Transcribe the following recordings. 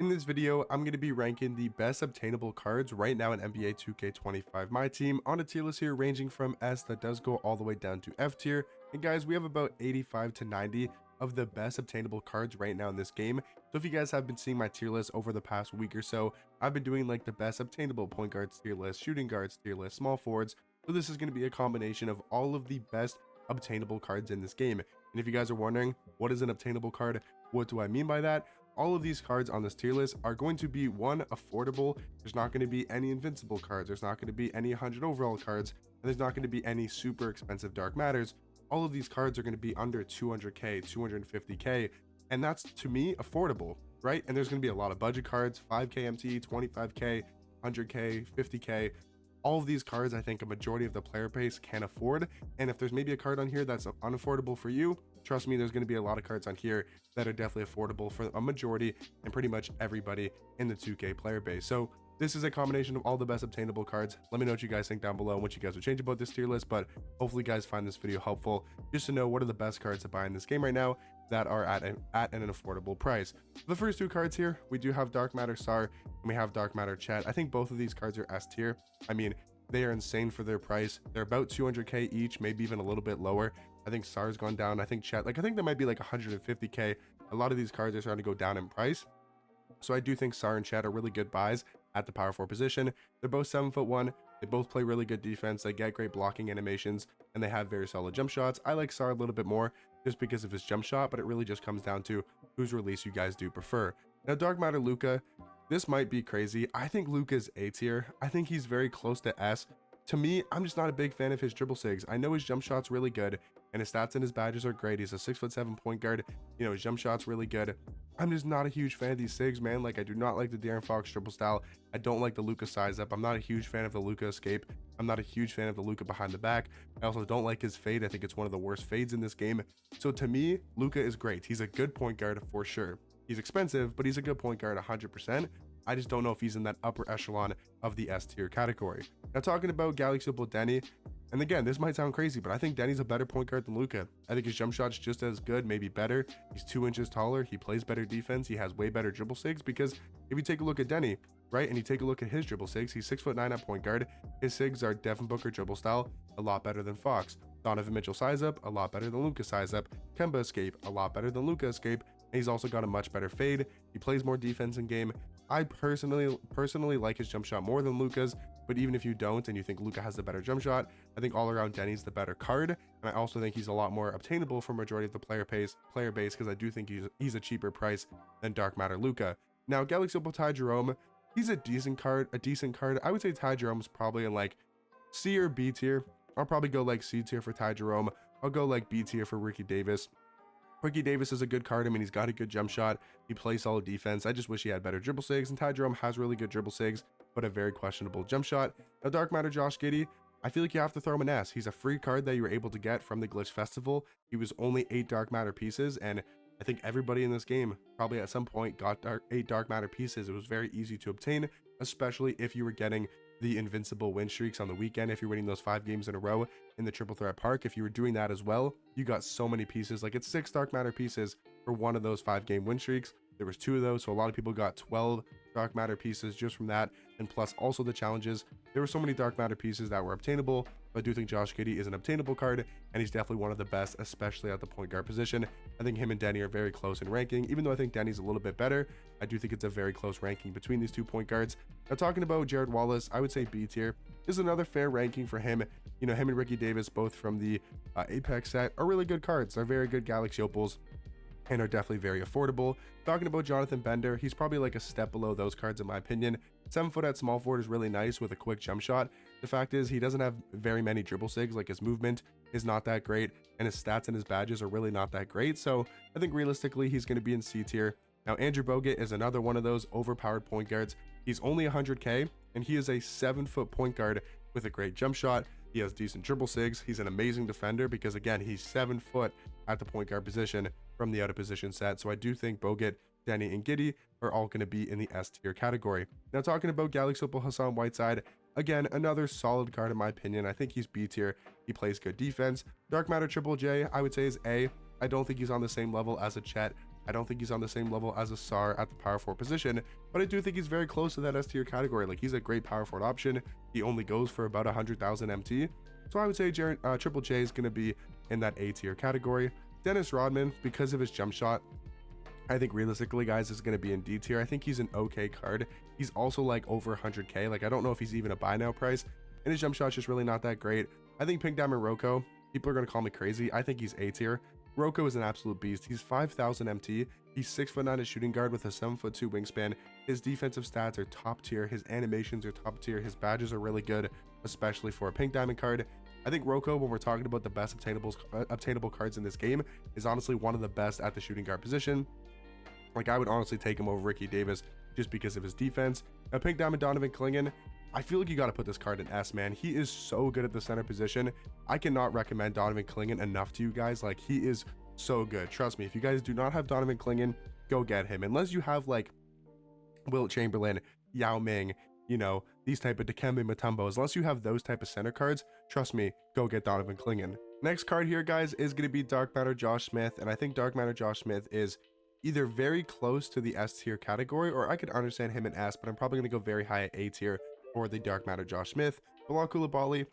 In this video, I'm going to be ranking the best obtainable cards right now in NBA 2K25 My Team on a tier list here ranging from S that does go all the way down to F tier. And guys, we have about 85 to 90 of the best obtainable cards right now in this game. So if you guys have been seeing my tier list over the past week or so, I've been doing like the best obtainable point guards tier list, shooting guards tier list, small forwards. So this is going to be a combination of all of the best obtainable cards in this game. And if you guys are wondering, what is an obtainable card? What do I mean by that? All of these cards on this tier list are going to be one, affordable. There's not going to be any invincible cards. There's not going to be any 100 overall cards. And there's not going to be any super expensive dark matters. All of these cards are going to be under 200k, 250k. And that's, to me, affordable, right? And there's going to be a lot of budget cards, 5k MT, 25k, 100k, 50k. All of these cards, I think a majority of the player base can afford. And if there's maybe a card on here that's unaffordable for you, trust me, there's going to be a lot of cards on here that are definitely affordable for a majority and pretty much everybody in the 2K player base. So this is a combination of all the best obtainable cards. Let me know what you guys think down below and what you guys would change about this tier list, but hopefully you guys find this video helpful just to know what are the best cards to buy in this game right now that are at an affordable price. The first two cards here, we do have Dark Matter Sar and we have Dark Matter Chet. I think both of these cards are S tier. I mean, they are insane for their price. They're about 200k each, maybe even a little bit lower. I think Sar's gone down. I think Chet, like I think there might be like 150k. A lot of these cards are starting to go down in price. So I do think Sar and Chet are really good buys at the power forward position. They're both 7'1". They both play really good defense. They get great blocking animations and they have very solid jump shots. I like Sar a little bit more just because of his jump shot, but it really just comes down to whose release you guys do prefer. Now, Dark Matter Luka, this might be crazy. I think Luka's A tier. I think he's very close to S. To me, I'm just not a big fan of his dribble sigs. I know his jump shot's really good and his stats and his badges are great. He's a 6'7" point guard. You know, his jump shot's really good. I'm just not a huge fan of these sigs, man. Like, I do not like the De'Aaron Fox dribble style. I don't like the Luka size up. I'm not a huge fan of the Luka escape. I'm not a huge fan of the Luka behind the back. I also don't like his fade. I think it's one of the worst fades in this game. So to me, Luka is great. He's a good point guard for sure. He's expensive, but he's a good point guard 100%. I just don't know if he's in that upper echelon of the S tier category. Now, talking about Galaxy Opal Denny, and again, this might sound crazy, but I think Denny's a better point guard than Luka. I think his jump shot's just as good, maybe better. He's 2 inches taller. He plays better defense. He has way better dribble sigs because if you take a look at Denny, right, and you take a look at his dribble sigs, he's 6'9" at point guard. His sigs are Devin Booker dribble style, a lot better than Fox. Donovan Mitchell size up, a lot better than Luka size up. Kemba escape, a lot better than Luka escape. And he's also got a much better fade. He plays more defense in game. I personally like his jump shot more than Luka's, but even if you don't and you think Luka has the better jump shot, I think all around Denny's the better card. And I also think he's a lot more obtainable for majority of the player base because I do think he's a cheaper price than Dark Matter Luka. Now, Galaxy Opal Ty Jerome, he's a decent card. I would say Ty Jerome's probably in like C or B tier. I'll probably go like C tier for Ty Jerome. I'll go like B tier for Ricky Davis. Ricky Davis is a good card. I mean, he's got a good jump shot. He plays solid defense. I just wish he had better dribble sigs. And Ty Jerome has really good dribble sigs, but a very questionable jump shot. Now, Dark Matter Josh Giddey, I feel like you have to throw him an S. He's a free card that you were able to get from the Glitch Festival. He was only 8 Dark Matter pieces, and I think everybody in this game probably at some point got 8 Dark Matter pieces. It was very easy to obtain, especially if you were getting the invincible win streaks on the weekend. If you're winning those 5 games in a row in the Triple Threat Park, if you were doing that as well, you got so many pieces. Like, it's 6 Dark Matter pieces for one of those 5-game win streaks. There was 2 of those, so a lot of people got 12 Dark Matter pieces just from that, and plus also the challenges. There were so many Dark Matter pieces that were obtainable. I do think Josh Giddey is an obtainable card, and he's definitely one of the best, especially at the point guard position. I think him and Denny are very close in ranking. Even though I think Denny's a little bit better, I do think it's a very close ranking between these 2 point guards. Now, talking about Jared Wallace, I would say B tier. This is another fair ranking for him. You know, him and Ricky Davis, both from the Apex set, are really good cards. They're very good Galaxy Opals and are definitely very affordable. Talking about Jonathan Bender, he's probably like a step below those cards in my opinion. 7 foot at small forward is really nice with a quick jump shot. The fact is, he doesn't have very many dribble sigs. Like, his movement is not that great, and his stats and his badges are really not that great. So I think realistically, he's going to be in C tier. Now, Andrew Bogut is another one of those overpowered point guards. He's only 100k, and he is a 7-foot point guard with a great jump shot. He has decent dribble sigs. He's an amazing defender because, again, he's 7 foot at the point guard position from the out of position set. So I do think Bogut, Denny, and Giddey are all going to be in the S tier category. Now, talking about Galaxy Opal Hassan Whiteside, again, another solid card in my opinion. I think he's B tier. He plays good defense. Dark Matter Triple J, I would say, is A. I don't think he's on the same level as a Chet I don't think he's on the same level as a Sar at the power forward position, but I do think he's very close to that S tier category. Like, he's a great power forward option. He only goes for about 100,000 MT. So I would say Triple J is going to be in that A tier category. Dennis Rodman, because of his jump shot, I think realistically, guys, is going to be in D tier. I think he's an okay card. He's also like over 100k. Like, I don't know if he's even a buy now price, and his jump shot's just really not that great. I think Pink Diamond Rocco, people are going to call me crazy, I think he's A tier. Rocco is an absolute beast. He's 5,000 MT. He's 6'9" as shooting guard with a 7'2" wingspan. His defensive stats are top tier. His animations are top tier. His badges are really good, especially for a Pink Diamond card. I think Rocco, when we're talking about the best obtainable cards in this game, is honestly one of the best at the shooting guard position. Like, I would honestly take him over Ricky Davis just because of his defense. A Pink Diamond Donovan Clingan, I feel like you got to put this card in S, man. He is so good at the center position. I cannot recommend Donovan Clingan enough to you guys. Like, he is so good. Trust me, if you guys do not have Donovan Clingan, go get him. Unless you have, like, Wilt Chamberlain, Yao Ming, you know, these type of Dikembe Mutombo. Unless you have those type of center cards, trust me, go get Donovan Clingan. Next card here, guys, is going to be Dark Matter Josh Smith. And I think Dark Matter Josh Smith is either very close to the S tier category, or I could understand him in S, but I'm probably going to go very high at A tier for the Dark Matter Josh Smith. Bilal Coulibaly,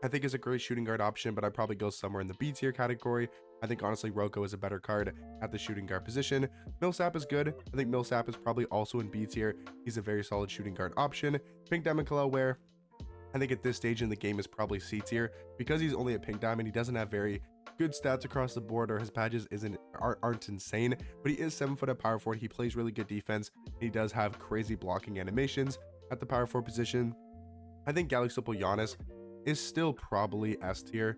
I think, is a great shooting guard option, but I'd probably go somewhere in the B tier category. I think honestly Rocco is a better card at the shooting guard position. Millsap is good. I think Millsap is probably also in B tier. He's a very solid shooting guard option. Pink Diamond Kel'el Ware, I think at this stage in the game is probably C tier. Because he's only a Pink Diamond, he doesn't have very good stats across the board, or his badges aren't insane, but he is 7 foot at power forward. He plays really good defense. He does have crazy blocking animations at the power forward position. I think Galaxy Opal Giannis is still probably S tier.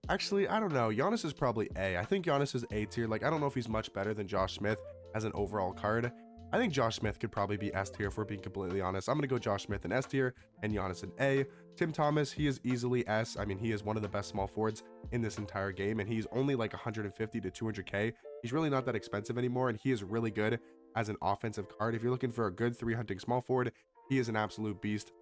Actually, I don't know. Giannis is probably A. I think Giannis is A tier. Like, I don't know if he's much better than Josh Smith as an overall card. I think Josh Smith could probably be S tier, if we're being completely honest. I'm going to go Josh Smith in S tier and Giannis in A. Tim Thomas, he is easily S. I mean, he is one of the best small forwards in this entire game, and he's only like 150 to 200k. He's really not that expensive anymore, and he is really good as an offensive card. If you're looking for a good 3-hunting small forward, he is an absolute beast.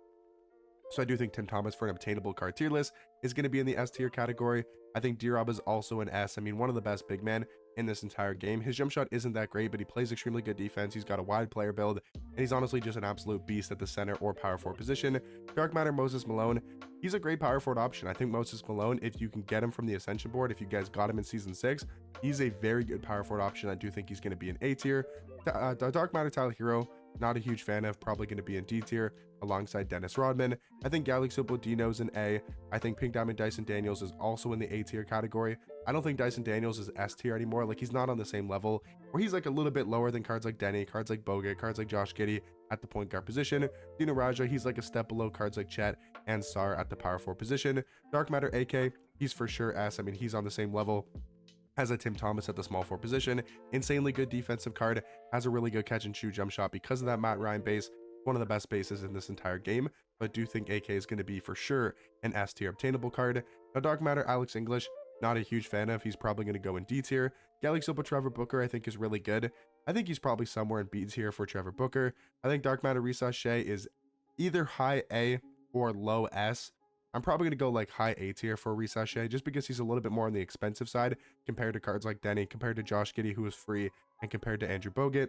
So I do think Tim Thomas, for an obtainable card tier list, is going to be in the S tier category. I think D-Rob is also an S. I mean, one of the best big men in this entire game. His jump shot isn't that great, but he plays extremely good defense. He's got a wide player build, and he's honestly just an absolute beast at the center or power forward position. Dark Matter Moses Malone, he's a great power forward option. I think Moses Malone, if you can get him from the Ascension board, if you guys got him in Season 6, he's a very good power forward option. I do think he's going to be an A tier. Dark Matter Tyler Hero, not a huge fan of, probably going to be in D tier alongside Dennis Rodman. I think Galaxy Opal Dino's in A. I think Pink Diamond Dyson Daniels is also in the A tier category. I don't think Dyson Daniels is S tier anymore. Like, he's not on the same level, where he's like a little bit lower than cards like Denny, cards like Bogut, cards like Josh Giddey at the point guard position. Dino Raja, he's like a step below cards like Chet and Sar at the power forward position. Dark Matter AK, he's for sure S. I mean, he's on the same level as a Tim Thomas at the small forward position. Insanely good defensive card, has a really good catch and shoot jump shot because of that Matt Ryan base. One of the best bases in this entire game, but do think AK is going to be for sure an S tier obtainable card. Now, Dark Matter Alex English, not a huge fan of. He's probably going to go in D tier. Galaxy Opal Trevor Booker, I think, is really good. I think he's probably somewhere in B tier for Trevor Booker. I think Dark Matter Risa Shea is either high A or low S. I'm probably going to go like high A tier for Risa Shea, just because he's a little bit more on the expensive side compared to cards like Denny, compared to Josh Giddey, who is free, and compared to Andrew Bogut.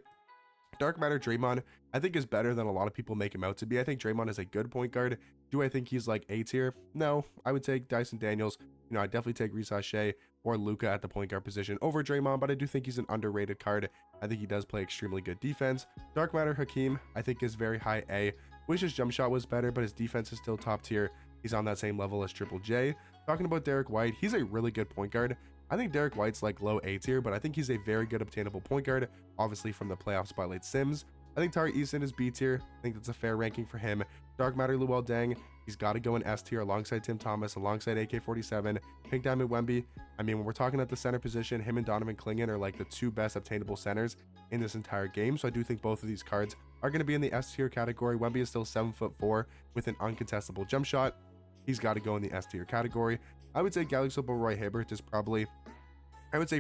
Dark Matter Draymond, I think, is better than a lot of people make him out to be. I think Draymond is a good point guard. Do I think he's like A tier? No. I would take Dyson Daniels. You know, I'd definitely take Risa Shea or Luka at the point guard position over Draymond, but I do think he's an underrated card. I think he does play extremely good defense. Dark Matter Hakeem, I think, is very high A. Wish his jump shot was better, but his defense is still top tier. He's on that same level as Triple J. Talking about Derek White, he's a really good point guard. I think Derek White's like low A tier, but I think he's a very good obtainable point guard, obviously from the playoff spotlight Sims. I think Tari Eason is B tier. I think that's a fair ranking for him. Dark Matter Luol Deng, he's got to go in S tier alongside Tim Thomas, alongside AK-47. Pink Diamond Wemby, I mean, when we're talking at the center position, him and Donovan Clingan are like the two best obtainable centers in this entire game. So I do think both of these cards are going to be in the S tier category. Wemby is still 7'4" with an uncontestable jump shot. He's got to go in the S tier category. I would say Galaxy Opal Roy Hibbert is probably,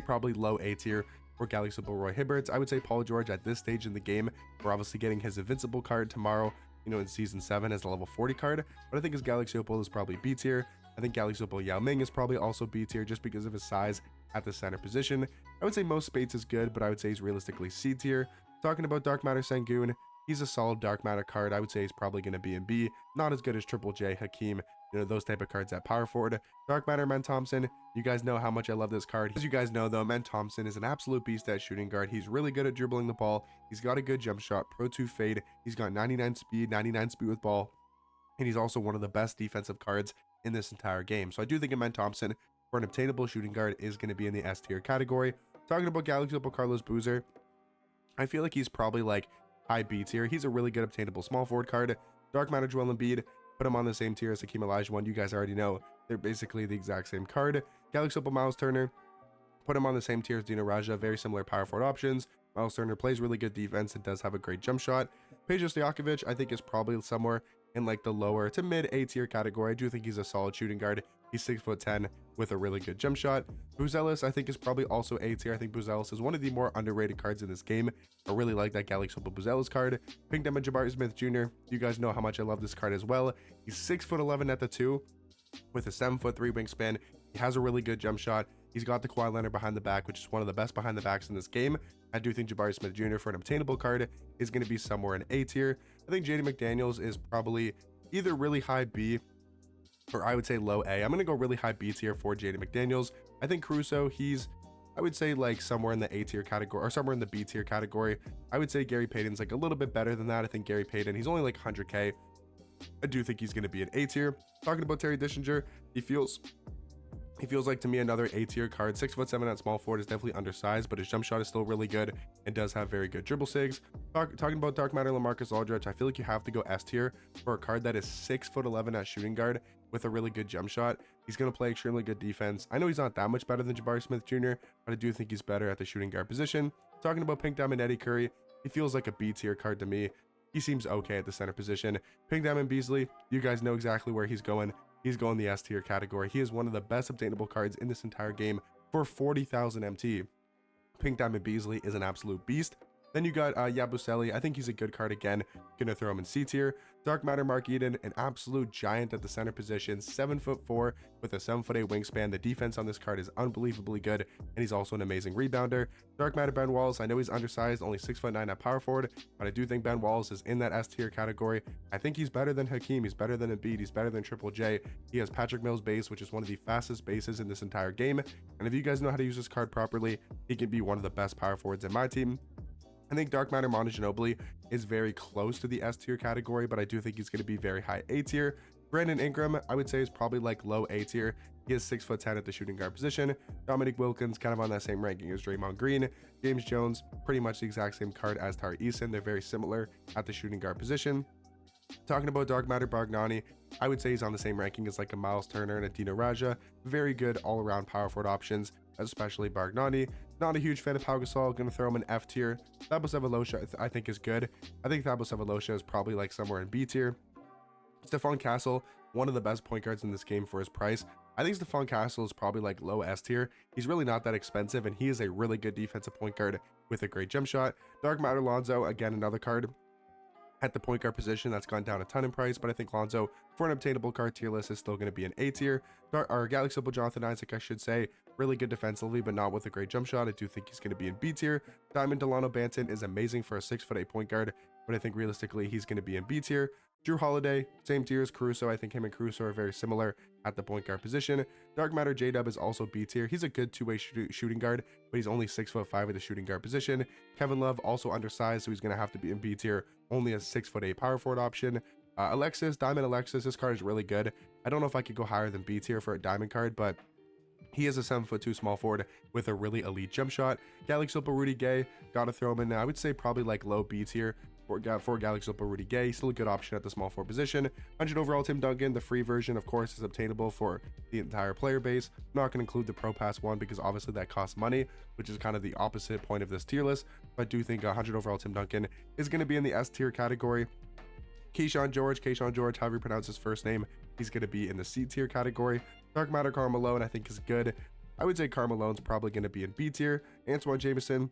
probably low A tier for Galaxy Opal Roy Hibbert. I would say Paul George at this stage in the game. We're obviously getting his Invincible card tomorrow, you know, in Season 7 as a level 40 card, but I think his Galaxy Opal is probably B tier. I think Galaxy Opal Yao Ming is probably also B tier just because of his size at the center position. I would say most Spates is good, but I would say he's realistically C tier. Talking about Dark Matter Sengun, he's a solid Dark Matter card. I would say he's probably going to be in B. Not as good as Triple J, Hakeem, those type of cards at power forward. Dark Matter Men Thompson, you guys know how much I love this card. As you guys know though, Men Thompson is an absolute beast at shooting guard. He's really good at dribbling the ball. He's got a good jump shot, Pro 2 fade. He's got 99 speed with ball. And he's also one of the best defensive cards in this entire game. So I do think Men Thompson for an obtainable shooting guard is going to be in the S tier category. Talking about Galaxy Opal Carlos Boozer, I feel like he's probably like high B tier. He's a really good obtainable small forward card. Dark Matter Joel Embiid, put him on the same tier as Hakeem Olajuwon. You guys already know they're basically the exact same card. Galaxy Opal Miles Turner, put him on the same tier as Dino Raja. Very similar power forward options. Miles Turner plays really good defense and does have a great jump shot. Peja Stojakovic, I think, is probably somewhere in like the lower to mid A tier category. I do think he's a solid shooting guard. He's 6'10" with a really good jump shot. Buzelis, I think, is probably also A tier. I think Buzelis is one of the more underrated cards in this game. I really like that Galaxy Opal Buzelis card. Pink Diamond Jabari Smith Jr., you guys know how much I love this card as well. He's 6'11" at the 2 with a 7'3" wingspan. He has a really good jump shot. He's got the Kawhi Leonard behind the back, which is one of the best behind the backs in this game. I do think Jabari Smith Jr. for an obtainable card is going to be somewhere in A tier. I think Jaden McDaniels is probably either really high B or I would say low A. I'm going to go really high B tier for Jaden McDaniels. I think Caruso, he's, I would say like somewhere in the A tier category or somewhere in the B tier category. I would say Gary Payton's like a little bit better than that. I think Gary Payton, he's only like 100K. I do think he's going to be an A tier. Talking about Terry Dishinger, he feels like to me another A tier card. 6'7" at small forward is definitely undersized, but his jump shot is still really good and does have very good dribble sigs. Talking about Dark Matter LaMarcus Aldridge, I feel like you have to go S tier for a card that is 6'11" at shooting guard with a really good jump shot. He's going to play extremely good defense. I know he's not that much better than Jabari Smith Jr., but I do think he's better at the shooting guard position. Talking about Pink Diamond Eddie Curry, he feels like a B tier card to me. He seems okay at the center position. Pink Diamond Beasley, you guys know exactly where he's going. He's going the S tier category. He is one of the best obtainable cards in this entire game for 40,000 MT. Pink Diamond Beasley is an absolute beast. Then you got Yabusele. I think he's a good card again. Gonna throw him in C tier. Dark Matter Mark Eden, an absolute giant at the center position, 7'4" with a 7'8" wingspan. The defense on this card is unbelievably good, and he's also an amazing rebounder. Dark Matter Ben Wallace, I know he's undersized, only 6'9" at power forward, but I do think Ben Wallace is in that S tier category. I think he's better than Hakeem, he's better than Embiid, he's better than Triple J. He has Patrick Mills base, which is one of the fastest bases in this entire game, and if you guys know how to use this card properly, he can be one of the best power forwards in my team. I think Dark Matter Manu Ginobili is very close to the S tier category, but I do think he's going to be very high A tier. Brandon Ingram, I would say, is probably like low A tier. He is 6'10" at the shooting guard position. Dominic Wilkins, kind of on that same ranking as Draymond Green. James Jones, pretty much the exact same card as Tari Eason. They're very similar at the shooting guard position. Talking about Dark Matter Bargnani, I would say he's on the same ranking as like a Miles Turner and a Dino Raja. Very good all-around power forward options, especially Bargnani. Not a huge fan of Pau Gasol. Going to throw him in F tier. Thabo Sefolosha, I think, is good. I think Thabo Sefolosha is probably like somewhere in B tier. Stephon Castle, one of the best point guards in this game for his price. I think Stephon Castle is probably like low S tier. He's really not that expensive, and he is a really good defensive point guard with a great jump shot. Dark Matter Lonzo, again, another card at the point guard position that's gone down a ton in price, but I think Lonzo, for an obtainable card tier list, is still going to be an A tier. Our Galaxy Opal Jonathan Isaac, I should say, really good defensively, but not with a great jump shot. I do think he's going to be in B tier. Diamond Delano Banton is amazing for a 6'8" point guard, but I think realistically he's going to be in B tier. Drew Holiday, same tier as Caruso. I think him and Caruso are very similar at the point guard position. Dark Matter J-Dub is also B tier. He's a good two-way shooting guard, but he's only 6'5" at the shooting guard position. Kevin Love, also undersized, so he's going to have to be in B tier. Only a 6'8" power forward option. Diamond Alexis, this card is really good. I don't know if I could go higher than B tier for a diamond card, but he is a 7'2" small forward with a really elite jump shot. Galaxy Opal Rudy Gay, gotta throw him in. I would say probably like low B tier for Galaxy Opal Rudy Gay. Still a good option at the small forward position. 100 overall Tim Duncan, the free version, of course, is obtainable for the entire player base. I'm not going to include the Pro Pass one because obviously that costs money, which is kind of the opposite point of this tier list. But I do think 100 overall Tim Duncan is going to be in the S tier category. Keyshawn George, however you pronounce his first name, he's going to be in the C tier category. Dark Matter Carmelo, I think, is good. I would say Carmelo's probably going to be in B tier. Antoine Jameson,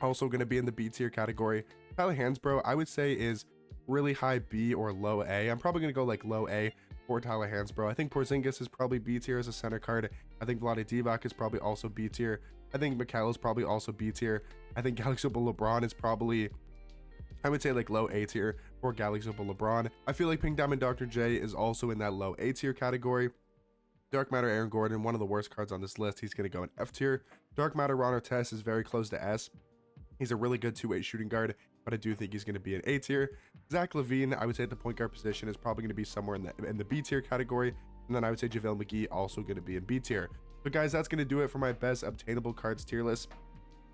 also going to be in the B tier category. Tyler Hansbrough, I would say, is really high B or low A. I'm probably going to go like low A for Tyler Hansbrough. I think Porzingis is probably B tier as a center card. I think Vlade Divac is probably also B tier. I think Mikhail is probably also B tier. I think Galaxy Opal LeBron is probably, I would say, like low A tier for Galaxy Opal LeBron. I feel like Pink Diamond Dr. J is also in that low A tier category. Dark Matter Aaron Gordon, one of the worst cards on this list. He's going to go in F tier. Dark Matter Ron Artest is very close to S. He's a really good two-way shooting guard, but I do think he's going to be an A tier. Zach LaVine, I would say at the point guard position, is probably going to be somewhere in the B tier category. And then I would say JaVale McGee also going to be in B tier. But guys, that's going to do it for my best obtainable cards tier list.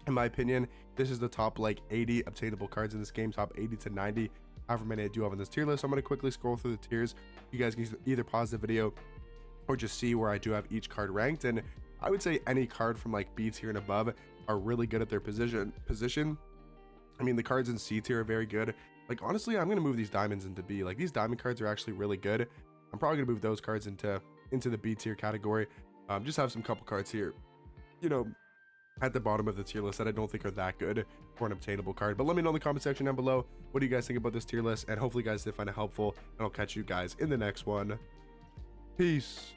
In my opinion, this is the top like 80 obtainable cards in this game, top 80 to 90, however many I do have on this tier list. So I'm going to quickly scroll through the tiers. You guys can either pause the video or just see where I do have each card ranked. And I would say any card from like B tier and above are really good at their position. I mean, the cards in C tier are very good. Like, honestly, I'm going to move these diamonds into B. Like, these diamond cards are actually really good. I'm probably going to move those cards into the B tier category. Just have some couple cards here, you know, at the bottom of the tier list that I don't think are that good for an obtainable card. But let me know in the comment section down below, what do you guys think about this tier list? And hopefully you guys did find it helpful, and I'll catch you guys in the next one. Peace.